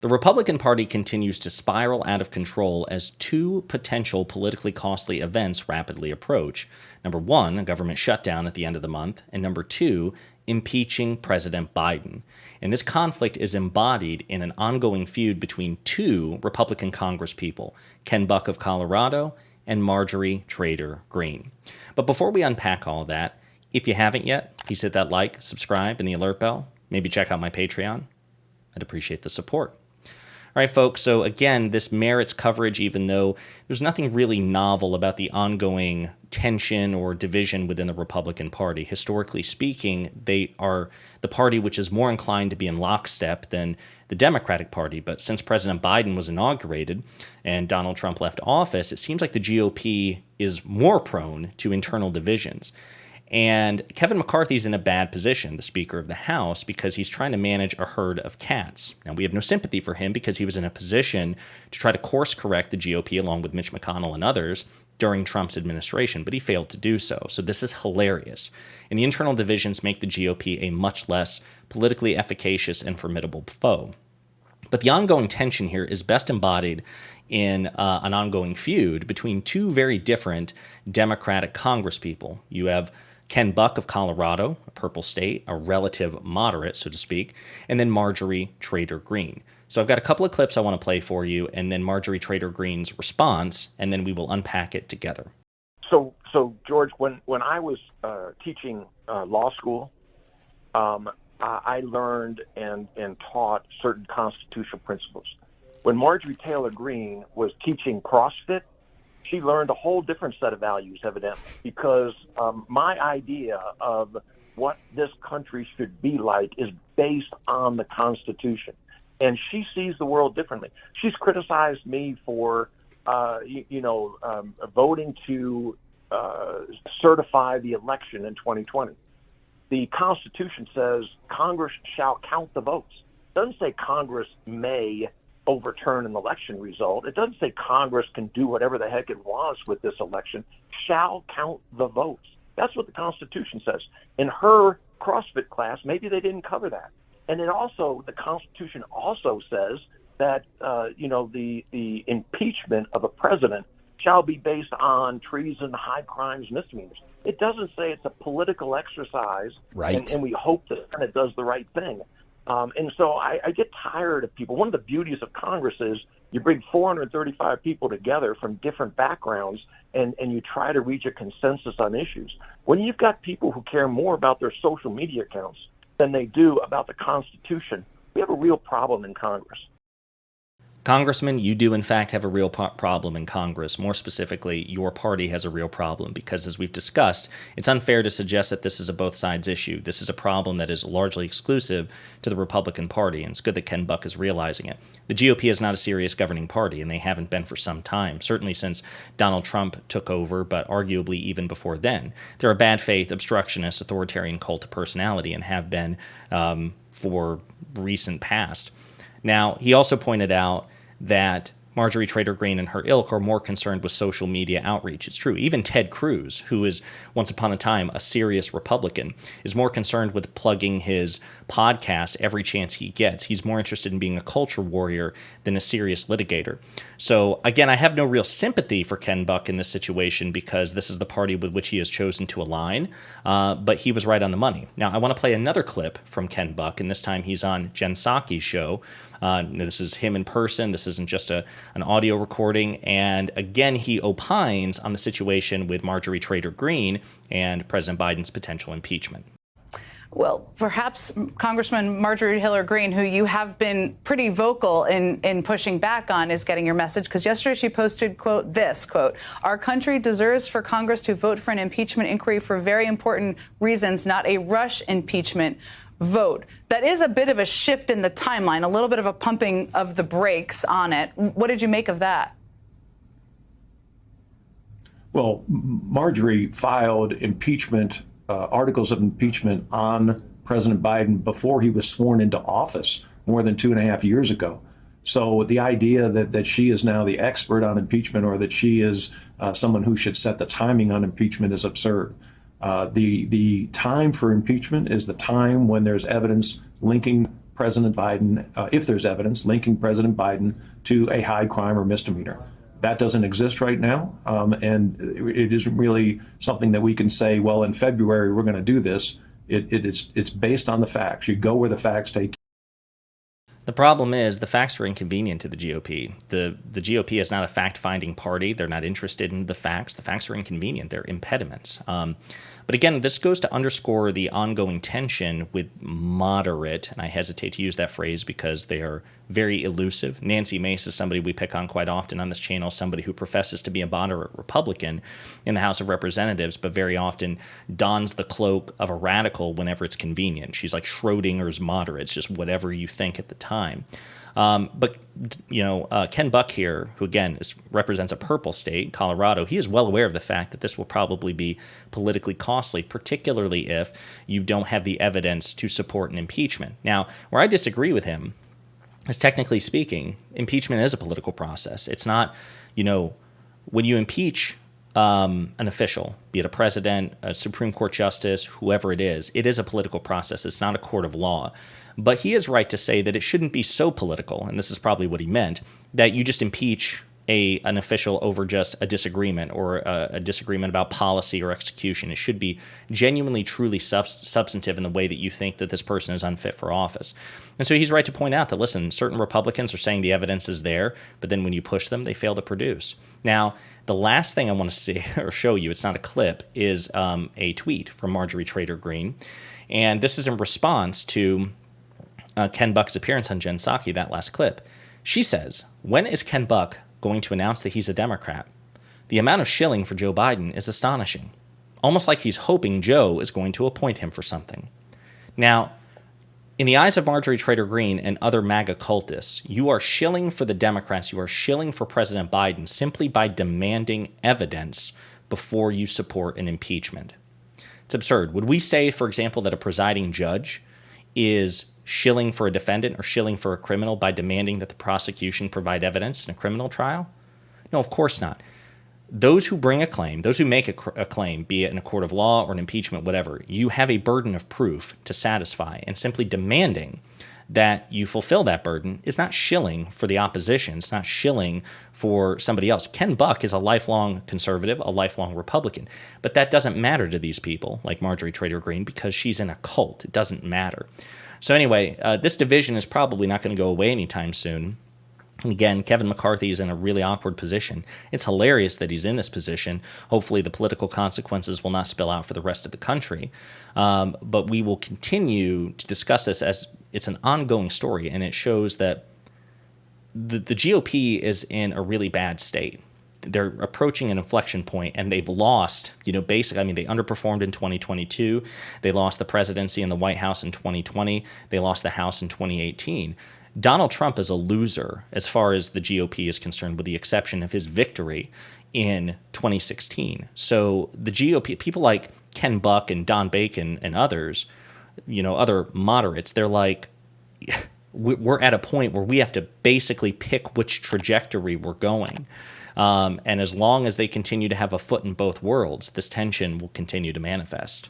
The Republican Party continues to spiral out of control as two potential politically costly events rapidly approach. Number one, a government shutdown at the end of the month, and number two, impeaching President Biden. And this conflict is embodied in an ongoing feud between two Republican congresspeople, Ken Buck of Colorado and Marjorie Taylor Greene. But before we unpack all that, if you haven't yet, please hit that like, subscribe, and the alert bell. Maybe check out my Patreon. I'd appreciate the support. All right, folks, so again, this merits coverage, even though there's nothing really novel about the ongoing tension or division within the Republican Party. Historically speaking, they are the party which is more inclined to be in lockstep than the Democratic Party. But since President Biden was inaugurated and Donald Trump left office, it seems like the GOP is more prone to internal divisions. And Kevin McCarthy's in a bad position, the Speaker of the House, because he's trying to manage a herd of cats. Now, we have no sympathy for him because he was in a position to try to course correct the GOP along with Mitch McConnell and others during Trump's administration, but he failed to do so. So this is hilarious. And the internal divisions make the GOP a much less politically efficacious and formidable foe. But the ongoing tension here is best embodied in an ongoing feud between two very different Democratic congresspeople. You have Ken Buck of Colorado, a purple state, a relative moderate, so to speak, and then Marjorie Taylor Greene. So I've got a couple of clips I want to play for you, and then Marjorie Taylor Greene's response, and then we will unpack it together. So George, when I was teaching law school, I learned and taught certain constitutional principles. When Marjorie Taylor Greene was teaching CrossFit, she learned a whole different set of values, evidently, because my idea of what this country should be like is based on the Constitution. And she sees the world differently. She's criticized me for, voting to certify the election in 2020. The Constitution says Congress shall count the votes. It doesn't say Congress may overturn an election result. It doesn't say Congress can do whatever the heck it wants with this election. Shall count the votes. That's what the Constitution says. In her CrossFit class, maybe they didn't cover that. And it also, the Constitution also says that, the impeachment of a president shall be based on treason, high crimes, misdemeanors. It doesn't say it's a political exercise, right? And we hope that the Senate does the right thing. And so I get tired of people. One of the beauties of Congress is you bring 435 people together from different backgrounds, and you try to reach a consensus on issues. When you've got people who care more about their social media accounts than they do about the Constitution, we have a real problem in Congress. Congressman, you do in fact have a real problem in Congress. More specifically, your party has a real problem because, as we've discussed, it's unfair to suggest that this is a both sides issue. This is a problem that is largely exclusive to the Republican Party, and it's good that Ken Buck is realizing it. The GOP is not a serious governing party, and they haven't been for some time, certainly since Donald Trump took over, but arguably even before then. They're a bad faith, obstructionist, authoritarian cult of personality and have been for recent past. Now, he also pointed out that Marjorie Taylor Greene and her ilk are more concerned with social media outreach. It's true. Even Ted Cruz, who is once upon a time a serious Republican, is more concerned with plugging his podcast every chance he gets. He's more interested in being a culture warrior than a serious litigator. So again, I have no real sympathy for Ken Buck in this situation because this is the party with which he has chosen to align, but he was right on the money. Now, I want to play another clip from Ken Buck, and this time he's on Jen Psaki's show. This is him in person. This isn't just an audio recording. And again, he opines on the situation with Marjorie Taylor Greene and President Biden's potential impeachment. Well, perhaps Congressman Marjorie Taylor Greene, who you have been pretty vocal in pushing back on, is getting your message, because yesterday she posted, quote, this, quote, "Our country deserves for Congress to vote for an impeachment inquiry for very important reasons, not a rush impeachment vote." That is a bit of a shift in the timeline, a little bit of a pumping of the brakes on it. What did you make of that? Well, Marjorie filed articles of impeachment on President Biden before he was sworn into office more than 2.5 years ago. So the idea that she is now the expert on impeachment, or that she is someone who should set the timing on impeachment, is absurd. The time for impeachment is the time when there's evidence linking President Biden, if there's evidence, linking President Biden to a high crime or misdemeanor. That doesn't exist right now, and it isn't really something that we can say, well, in February we're going to do this. It's based on the facts. You go where the facts take you. The problem is the facts are inconvenient to the GOP. The GOP is not a fact-finding party. They're not interested in the facts. The facts are inconvenient. They're impediments. But again, this goes to underscore the ongoing tension with moderate, and I hesitate to use that phrase because they are very elusive. Nancy Mace is somebody we pick on quite often on this channel, somebody who professes to be a moderate Republican in the House of Representatives, but very often dons the cloak of a radical whenever it's convenient. She's like Schrodinger's moderate. It's just whatever you think at the time. But Ken Buck here, who again represents a purple state, Colorado, he is well aware of the fact that this will probably be politically costly, particularly if you don't have the evidence to support an impeachment. Now, where I disagree with him is, technically speaking, impeachment is a political process. It's not, when you impeach an official, be it a president, a Supreme Court justice, whoever it is a political process. It's not a court of law. But he is right to say that it shouldn't be so political, and this is probably what he meant, that you just impeach an official over just a disagreement or a disagreement about policy or execution. It should be genuinely, truly substantive in the way that you think that this person is unfit for office. And so he's right to point out that, listen, certain Republicans are saying the evidence is there, but then when you push them, they fail to produce. Now, the last thing I want to see or show you, it's not a clip, is a tweet from Marjorie Taylor Greene. And this is in response to Ken Buck's appearance on Jen Psaki, that last clip. She says, "When is Ken Buck going to announce that he's a Democrat? The amount of shilling for Joe Biden is astonishing. Almost like he's hoping Joe is going to appoint him for something." Now, in the eyes of Marjorie Taylor Greene and other MAGA cultists, you are shilling for the Democrats, you are shilling for President Biden simply by demanding evidence before you support an impeachment. It's absurd. Would we say, for example, that a presiding judge is shilling for a defendant or shilling for a criminal by demanding that the prosecution provide evidence in a criminal trial? No, of course not. Those who bring a claim, those who make a claim, be it in a court of law or an impeachment, whatever, you have a burden of proof to satisfy, and simply demanding that you fulfill that burden is not shilling for the opposition. It's not shilling for somebody else. Ken Buck is a lifelong conservative, a lifelong Republican, but that doesn't matter to these people like Marjorie Taylor Greene because she's in a cult. It doesn't matter. So anyway, this division is probably not going to go away anytime soon. And again, Kevin McCarthy is in a really awkward position. It's hilarious that he's in this position. Hopefully the political consequences will not spill out for the rest of the country. But we will continue to discuss this as it's an ongoing story, and it shows that the GOP is in a really bad state. They're approaching an inflection point, and they've lost, basically, they underperformed in 2022. They lost the presidency and the White House in 2020. They lost the House in 2018. Donald Trump is a loser as far as the GOP is concerned, with the exception of his victory in 2016. So the GOP, people like Ken Buck and Don Bacon and others, other moderates, they're like, we're at a point where we have to basically pick which trajectory we're going. And as long as they continue to have a foot in both worlds, this tension will continue to manifest.